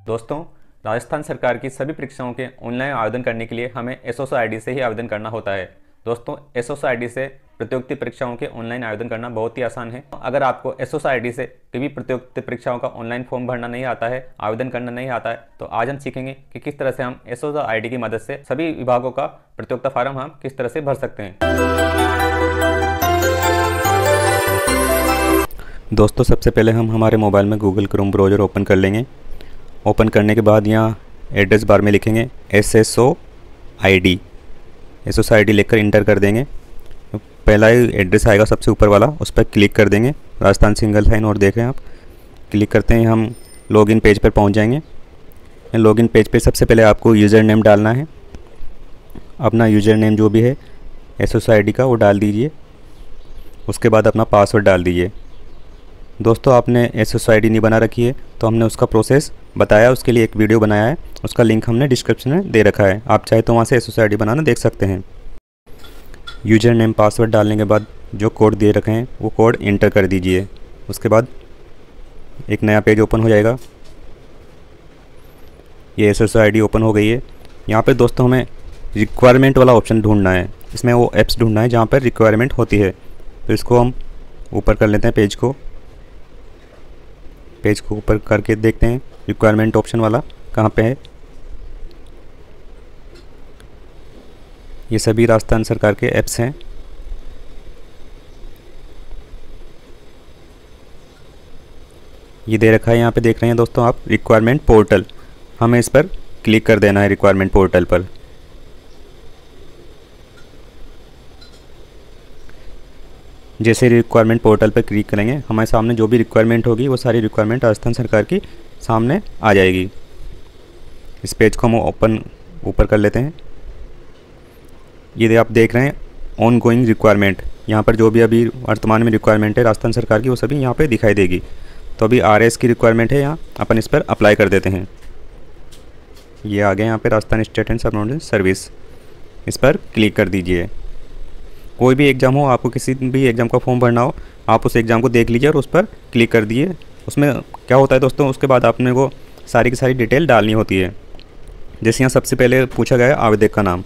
दोस्तों, राजस्थान सरकार की सभी परीक्षाओं के ऑनलाइन आवेदन करने के लिए हमें एसओस आईडी से ही आवेदन करना होता है। दोस्तों, एसओस आईडी से प्रतियोगिता परीक्षाओं के ऑनलाइन आवेदन करना बहुत ही आसान है। अगर आपको एसओस आईडी से कभी प्रतियोगिता परीक्षाओं का ऑनलाइन फॉर्म भरना नहीं आता है, आवेदन करना नहीं आता है, तो आज हम सीखेंगे कि किस तरह से हम एसओस आईडी की मदद से सभी विभागों का प्रतियोगिता फार्म हम किस तरह से भर सकते हैं। दोस्तों, सबसे पहले हम हमारे मोबाइल में गूगल क्रोम ब्राउज़र ओपन कर लेंगे। ओपन करने के बाद यहाँ एड्रेस बार में लिखेंगे SSOID लिखकर इंटर कर देंगे। पहला ही एड्रेस आएगा सबसे ऊपर वाला, उस पर क्लिक कर देंगे। राजस्थान सिंगल साइन और देख रहे हैं आप, क्लिक करते हैं हम लॉगिन पेज पर पहुंच जाएंगे। लॉगिन पेज पे सबसे पहले आपको यूज़र नेम डालना है। अपना यूज़र नेम जो भी है SSOID का वो डाल दीजिए। उसके बाद अपना पासवर्ड डाल दीजिए। दोस्तों, आपने SSOID नहीं बना रखी है तो हमने उसका प्रोसेस बताया, उसके लिए एक वीडियो बनाया है, उसका लिंक हमने डिस्क्रिप्शन में दे रखा है। आप चाहे तो वहाँ से SSOID बनाना देख सकते हैं। यूज़र नेम पासवर्ड डालने के बाद जो कोड दे रखे हैं वो कोड इंटर कर दीजिए। उसके बाद एक नया पेज ओपन हो जाएगा। ये SSOID ओपन हो गई है। यहाँ पर दोस्तों हमें रिक्वायरमेंट वाला ऑप्शन ढूंढना है। इसमें वो ऐप्स ढूंढना है जहाँ पर रिक्वायरमेंट होती है। तो इसको हम ऊपर कर लेते हैं, पेज को ऊपर करके देखते हैं रिक्वायरमेंट ऑप्शन वाला कहाँ पे है। ये सभी राजस्थान सरकार के ऐप्स हैं। ये दे रखा है, यहाँ पे देख रहे हैं दोस्तों आप, रिक्वायरमेंट पोर्टल। हमें इस पर क्लिक कर देना है, रिक्वायरमेंट पोर्टल पर। जैसे रिक्वायरमेंट पोर्टल पर क्लिक करेंगे, हमारे सामने जो भी रिक्वायरमेंट होगी वो सारी रिक्वायरमेंट राजस्थान सरकार की सामने आ जाएगी। इस पेज को हम ऊपर कर लेते हैं। ये आप देख रहे हैं ऑन गोइंग रिक्वायरमेंट। यहाँ पर जो भी अभी वर्तमान में रिक्वायरमेंट है राजस्थान सरकार की वो सभी यहाँ पे दिखाई देगी। तो अभी RS की रिक्वायरमेंट है, यहाँ अपन इस पर अप्लाई कर देते हैं। ये आ गया यहाँ पे राजस्थान स्टेट एंड सब ऑर्डिनेंस सर्विस। इस पर क्लिक कर दीजिए। कोई भी एग्ज़ाम हो, आपको किसी भी एग्ज़ाम का फॉर्म भरना हो, आप उस एग्ज़ाम को देख लीजिए और उस पर क्लिक कर दिए। उसमें क्या होता है दोस्तों, उसके बाद आपने को सारी की सारी डिटेल डालनी होती है। जैसे यहाँ सबसे पहले पूछा गया है आवेदक का नाम।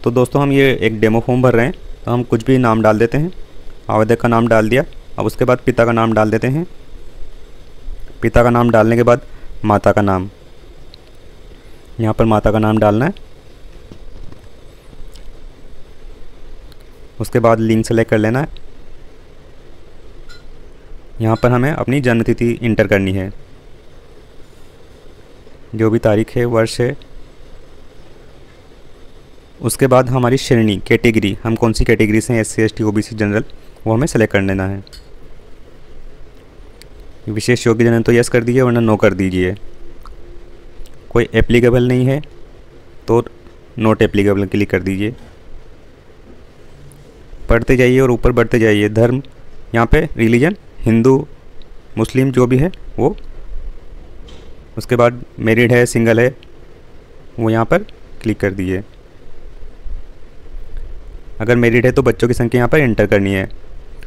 तो दोस्तों हम ये एक डेमो फॉर्म भर रहे हैं, तो हम कुछ भी नाम डाल देते हैं। आवेदक का नाम डाल दिया। अब उसके बाद पिता का नाम डाल देते हैं। पिता का नाम डालने के बाद माता का नाम, यहाँ पर माता का नाम डालना है। उसके बाद लिंग सेलेक्ट कर लेना है। यहाँ पर हमें अपनी जन्मतिथि इंटर करनी है, जो भी तारीख है, वर्ष है। उसके बाद हमारी श्रेणी, कैटेगरी, हम कौन सी कैटेगरी से हैं, SC ST OBC जनरल, वो हमें सेलेक्ट कर लेना है। विशेष योग्यजन तो यस कर दीजिए, वरना नो कर दीजिए। कोई एप्लीकेबल नहीं है तो नॉट एप्लीकेबल क्लिक कर दीजिए। पढ़ते जाइए और ऊपर बढ़ते जाइए। धर्म, यहाँ पे रिलीजन हिंदू मुस्लिम जो भी है वो। उसके बाद मैरिड है, सिंगल है, वो यहाँ पर क्लिक कर दीजिए। अगर मैरिड है तो बच्चों की संख्या यहाँ पर एंटर करनी है।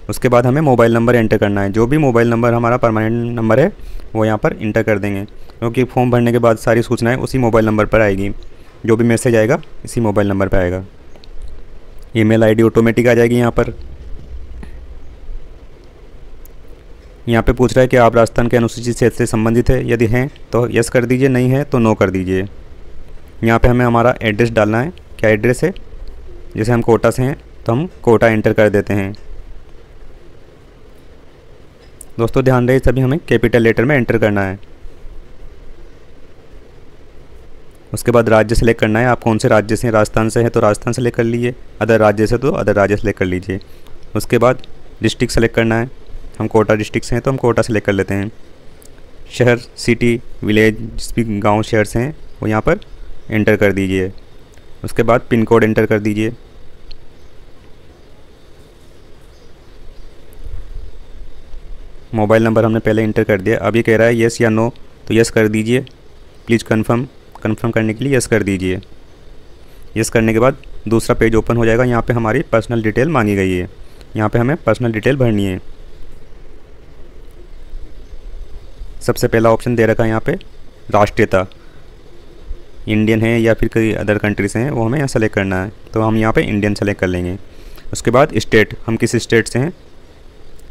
उसके बाद हमें मोबाइल नंबर एंटर करना है। जो भी मोबाइल नंबर हमारा परमानेंट नंबर है वो यहाँ पर इंटर कर देंगे, क्योंकि फॉर्म भरने के बाद सारी सूचनाएं उसी मोबाइल नंबर पर आएगी। जो भी मैसेज आएगा इसी मोबाइल नंबर पर आएगा। ईमेल आईडी ऑटोमेटिक आ जाएगी। यहाँ पे पूछ रहा है कि आप राजस्थान के अनुसूचित क्षेत्र से संबंधित है, यदि हैं तो यस कर दीजिए, नहीं है तो नो कर दीजिए। यहाँ पे हमें हमारा एड्रेस डालना है। क्या एड्रेस है, जैसे हम कोटा से हैं तो हम कोटा एंटर कर देते हैं। दोस्तों ध्यान रहे, सभी हमें कैपिटल लेटर में एंटर करना है। उसके बाद राज्य सेलेक्ट करना है। आप कौन से राज्य से हैं, राजस्थान से है तो राजस्थान सेलेक्ट कर लीजिए, अदर राज्य से तो अदर राज्य सेलेक्ट कर लीजिए। उसके बाद डिस्ट्रिक्ट सेलेक्ट करना है। हम कोटा डिस्ट्रिक्ट से हैं तो हम कोटा सेलेक्ट कर लेते हैं। शहर, सिटी, विलेज, जिस भी गांव शहर से हैं वो यहाँ पर एंटर कर दीजिए। उसके बाद पिन कोड एंटर कर दीजिए। मोबाइल नंबर हमने पहले इंटर कर दिया। अब ये कह रहा है येस या नो, तो येस कर दीजिए। प्लीज़ कन्फर्म करने के लिए येस कर दीजिए। येस करने के बाद दूसरा पेज ओपन हो जाएगा। यहाँ पे हमारी पर्सनल डिटेल मांगी गई है। यहाँ पे हमें पर्सनल डिटेल भरनी है। सबसे पहला ऑप्शन दे रखा है यहाँ पे राष्ट्रीयता इंडियन है या फिर कोई अदर कंट्रीज हैं वो हमें यहाँ सेलेक्ट करना है, तो हम यहाँ पे इंडियन सेलेक्ट कर लेंगे। उसके बाद स्टेट, हम किस स्टेट से हैं,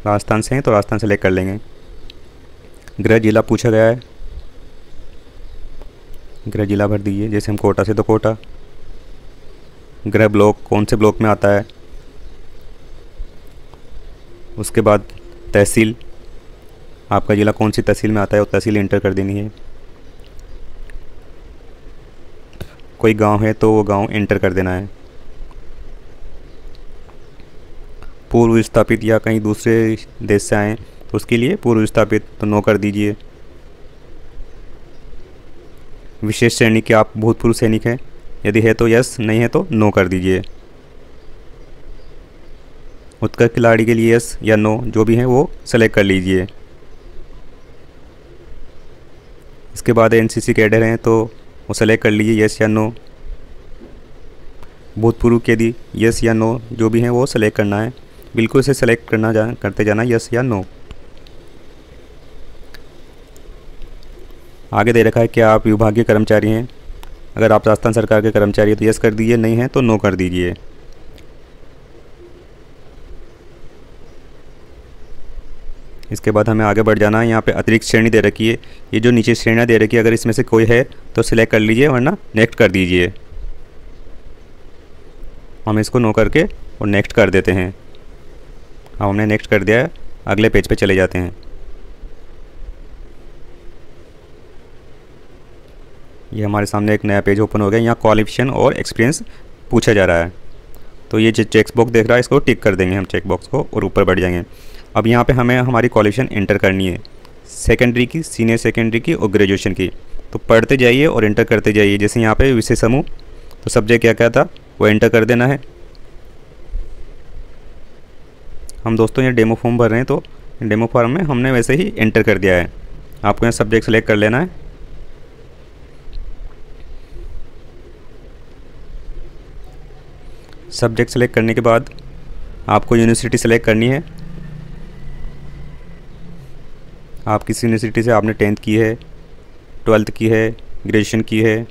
राजस्थान से हैं तो राजस्थान सेलेक्ट कर लेंगे। गृह जिला पूछा गया है, गृह जिला भर दीजिए, जैसे हम कोटा से तो कोटा। गृह ब्लॉक कौन से ब्लॉक में आता है। उसके बाद तहसील, आपका ज़िला कौन सी तहसील में आता है वो तहसील इंटर कर देनी है। कोई गांव है तो वो गांव इंटर कर देना है। पूर्व स्थापित या कहीं दूसरे देश से आए तो उसके लिए पूर्व स्थापित तो नो कर दीजिए। विशेष श्रेणी के आप भूतपूर्व सैनिक हैं, यदि है तो यस, नहीं है तो नो कर दीजिए। उत्कृष्ट खिलाड़ी के लिए यस या नो जो भी है वो सेलेक्ट कर लीजिए। इसके बाद एनसीसी कैडर हैं तो वो सेलेक्ट कर लीजिए यस या नो। भूतपूर्व के यदि यस या नो जो भी है वो सेलेक्ट करना है, बिल्कुल इसे सेलेक्ट करते जाना यस या नो। आगे दे रखा है कि आप विभागीय कर्मचारी हैं, अगर आप राजस्थान सरकार के कर्मचारी हैं तो यस कर दीजिए, नहीं है तो नो कर दीजिए। इसके बाद हमें आगे बढ़ जाना है। यहाँ पे अतिरिक्त श्रेणी दे रखी है, ये जो नीचे श्रेणियाँ दे रखी है अगर इसमें से कोई है तो सिलेक्ट कर लीजिए, वरना नेक्स्ट कर दीजिए। हम इसको नो करके और नेक्स्ट कर देते हैं। अब हमने नेक्स्ट कर दिया है, अगले पेज पे चले जाते हैं। ये हमारे सामने एक नया पेज ओपन हो गया। यहाँ क्वालिफिकेशन और एक्सपीरियंस पूछा जा रहा है, तो ये जो चेक बॉक्स देख रहा है इसको टिक कर देंगे हम चेक बॉक्स को और ऊपर बढ़ जाएंगे। अब यहाँ पे हमें हमारी क्वालिफिकेशन इंटर करनी है, सेकेंडरी की, सीनियर सेकेंडरी की और ग्रेजुएशन की। तो पढ़ते जाइए और इंटर करते जाइए। जैसे यहाँ पे विषय समूह, तो सब्जेक्ट क्या क्या था वो इंटर कर देना है। हम दोस्तों ये डेमो फॉर्म भर रहे हैं तो डेमो फॉर्म में हमने वैसे ही इंटर कर दिया है। आपको यहाँ सब्जेक्ट सेलेक्ट कर लेना है। सब्जेक्ट सेलेक्ट करने के बाद आपको यूनिवर्सिटी सेलेक्ट करनी है। आप किस यूनिवर्सिटी से आपने 10th की है, 12th की है, ग्रेजुएशन की है।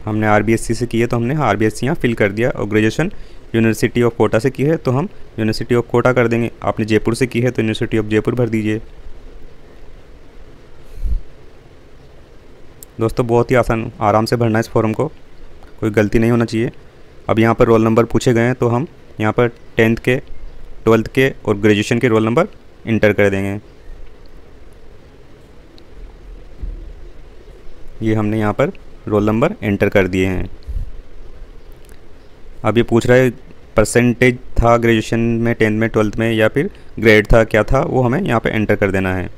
हमने आरबीएससी से की है तो हमने आरबीएससी यहाँ फिल कर दिया। और ग्रेजुएशन यूनिवर्सिटी ऑफ कोटा से की है तो हम यूनिवर्सिटी ऑफ कोटा कर देंगे। आपने जयपुर से की है तो यूनिवर्सिटी ऑफ जयपुर भर दीजिए। दोस्तों बहुत ही आसान, आराम से भरना है इस फॉर्म को, कोई गलती नहीं होना चाहिए। अब यहाँ पर रोल नंबर पूछे गए हैं तो हम यहाँ पर 10th के, 12th के और ग्रेजुएशन के रोल नंबर इंटर कर देंगे। ये हमने यहाँ पर रोल नंबर एंटर कर दिए हैं। अब ये पूछ रहा है परसेंटेज था ग्रेजुएशन में, 10th में, 12th में, या फिर ग्रेड था, क्या था, वो हमें यहाँ पे एंटर कर देना है।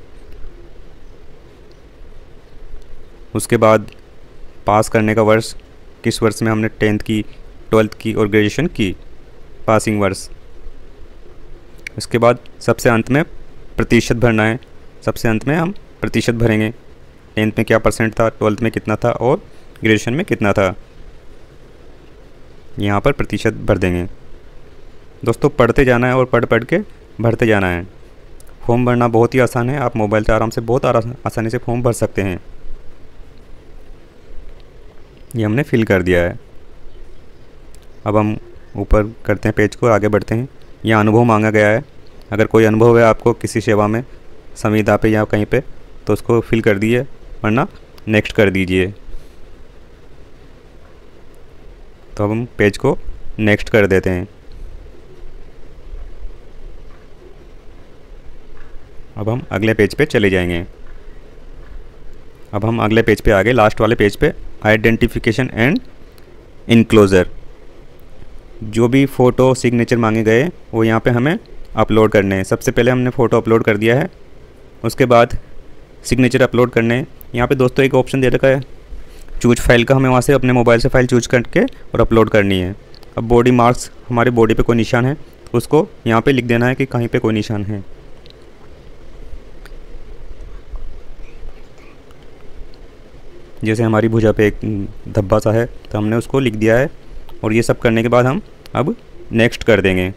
उसके बाद पास करने का वर्ष, किस वर्ष में हमने 10th की, 12th की और ग्रेजुएशन की, पासिंग वर्ष। उसके बाद सबसे अंत में प्रतिशत भरना है। सबसे अंत में हम प्रतिशत भरेंगे, 10th में क्या परसेंट था, 12th में कितना था और ग्रेजुएशन में कितना था, यहाँ पर प्रतिशत भर देंगे। दोस्तों पढ़ते जाना है और पढ़ के भरते जाना है। फॉर्म भरना बहुत ही आसान है, आप मोबाइल से आराम से बहुत आसानी से फॉर्म भर सकते हैं। ये हमने फिल कर दिया है। अब हम ऊपर करते हैं पेज को, आगे बढ़ते हैं। यहाँ अनुभव मांगा गया है, अगर कोई अनुभव है आपको किसी सेवा में, संविदा पे या कहीं पे, तो उसको फिल कर दीजिए, वरना नेक्स्ट कर दीजिए। तो अब हम पेज को नेक्स्ट कर देते हैं। अब हम अगले पेज पे चले जाएंगे। अब हम अगले पेज पे आ गए, लास्ट वाले पेज पे, आइडेंटिफिकेशन एंड इनक्लोजर। जो भी फ़ोटो सिग्नेचर मांगे गए वो यहाँ पे हमें अपलोड करने हैं। सबसे पहले हमने फ़ोटो अपलोड कर दिया है, उसके बाद सिग्नेचर अपलोड करने हैं। यहाँ पे दोस्तों एक ऑप्शन दे रखा है चूज फाइल का, हमें वहाँ से अपने मोबाइल से फ़ाइल चूज करके और अपलोड करनी है। अब बॉडी मार्क्स, हमारे बॉडी पे कोई निशान है उसको यहाँ पे लिख देना है कि कहीं पे कोई निशान है। जैसे हमारी भुजा पे एक धब्बा सा है तो हमने उसको लिख दिया है। और ये सब करने के बाद हम अब नेक्स्ट कर देंगे।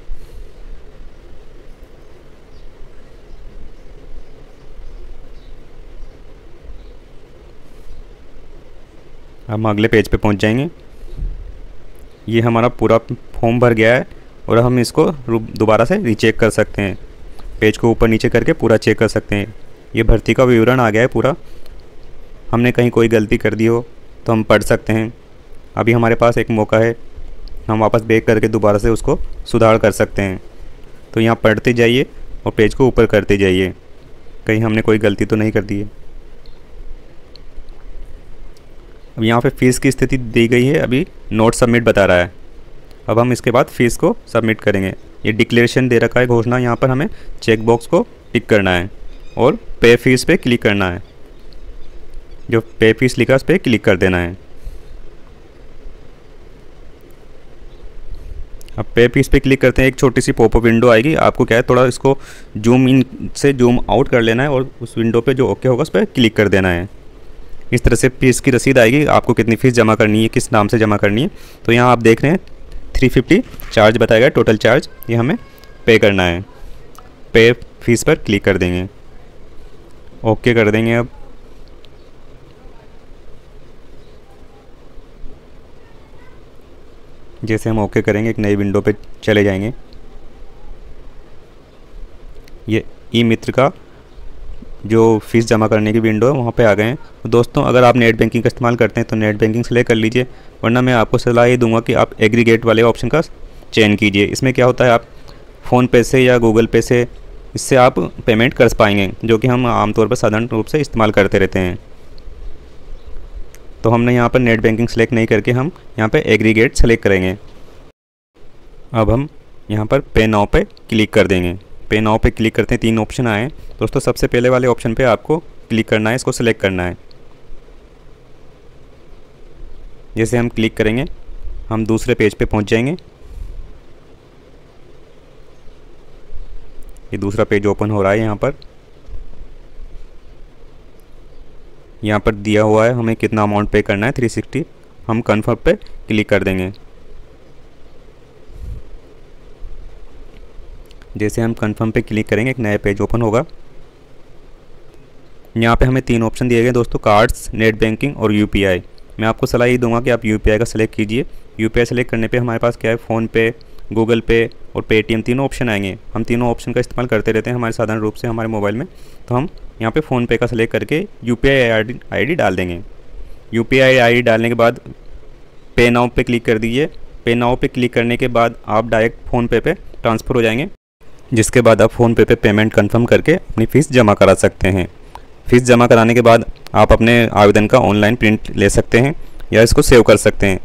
हम अगले पेज पे पहुंच जाएंगे। ये हमारा पूरा फॉर्म भर गया है और हम इसको दोबारा से रीचेक कर सकते हैं। पेज को ऊपर नीचे करके पूरा चेक कर सकते हैं। ये भर्ती का विवरण आ गया है पूरा। हमने कहीं कोई गलती कर दी हो तो हम पढ़ सकते हैं। अभी हमारे पास एक मौका है, हम वापस बैक करके दोबारा से उसको सुधार कर सकते हैं। तो यहाँ पढ़ते जाइए और पेज को ऊपर करते जाइए, कहीं हमने कोई गलती तो नहीं कर दी है। अब यहाँ पे फ़ीस की स्थिति दी गई है, अभी नोट सबमिट बता रहा है। अब हम इसके बाद फ़ीस को सबमिट करेंगे। ये डिक्लेरेशन दे रखा है घोषणा, यहाँ पर हमें चेक बॉक्स को टिक करना है और पे फीस पे क्लिक करना है। जो पे फीस लिखा है उस पर क्लिक कर देना है। अब पे फीस पे क्लिक करते हैं, एक छोटी सी पॉपअप विंडो आएगी। आपको क्या है, थोड़ा इसको जूम इन से जूम आउट कर लेना है और उस विंडो पे जो ओके होगा उस पर क्लिक कर देना है। इस तरह से फीस की रसीद आएगी, आपको कितनी फ़ीस जमा करनी है, किस नाम से जमा करनी है। तो यहाँ आप देख रहे हैं 350 चार्ज बताया गया, टोटल चार्ज, ये हमें पे करना है। पे फीस पर क्लिक कर देंगे, ओके कर देंगे। अब जैसे हम ओके करेंगे एक नई विंडो पे चले जाएंगे। ये ई मित्र का जो फ़ीस जमा करने की विंडो है वहाँ पे आ गए हैं। तो दोस्तों, अगर आप नेट बैंकिंग का इस्तेमाल करते हैं तो नेट बैंकिंग सेलेक्ट कर लीजिए, वरना मैं आपको सलाह ये दूंगा कि आप एग्रीगेट वाले ऑप्शन का चयन कीजिए। इसमें क्या होता है, आप फ़ोन पे से या गूगल पे से इससे आप पेमेंट कर पाएंगे, जो कि हम आमतौर पर साधारण रूप से इस्तेमाल करते रहते हैं। तो हमने यहाँ पर नेट बैंकिंग सेलेक्ट नहीं करके हम यहाँ पर एग्रीगेट सेलेक्ट करेंगे। अब हम यहाँ पर पे नाउ पे क्लिक कर देंगे। पे नाउ पे क्लिक करते हैं, 3 ऑप्शन आए हैं दोस्तों। सबसे पहले वाले ऑप्शन पे आपको क्लिक करना है, इसको सेलेक्ट करना है। जैसे हम क्लिक करेंगे हम दूसरे पेज पे पहुंच जाएंगे। ये दूसरा पेज ओपन हो रहा है। यहाँ पर दिया हुआ है हमें कितना अमाउंट पे करना है, 360। हम कन्फर्म पे क्लिक कर देंगे। जैसे हम कंफर्म पे क्लिक करेंगे एक नया पेज ओपन होगा। यहाँ पे हमें 3 ऑप्शन दिए गए दोस्तों, कार्ड्स, नेट बैंकिंग और यूपीआई। मैं आपको सलाह ये दूंगा कि आप यूपीआई का सिलेक्ट कीजिए। यूपीआई सेलेक्ट करने पे हमारे पास क्या है, फ़ोन पे, गूगल पे और पेटीएम, तीनों ऑप्शन आएंगे। हम तीनों ऑप्शन का इस्तेमाल करते रहते हैं हमारे साधारण रूप से हमारे मोबाइल में। तो हम यहाँ पे फ़ोन पे का सिलेक्ट करके यूपीआई आईडी डाल देंगे। यूपीआई आईडी डालने के बाद पे नाउ पे क्लिक कर दीजिए। पे नाउ पे क्लिक करने के बाद आप डायरेक्ट फ़ोन पे ट्रांसफ़र हो जाएंगे, जिसके बाद आप फ़ोन पे पेमेंट कंफर्म करके अपनी फ़ीस जमा करा सकते हैं। फ़ीस जमा कराने के बाद आप अपने आवेदन का ऑनलाइन प्रिंट ले सकते हैं या इसको सेव कर सकते हैं।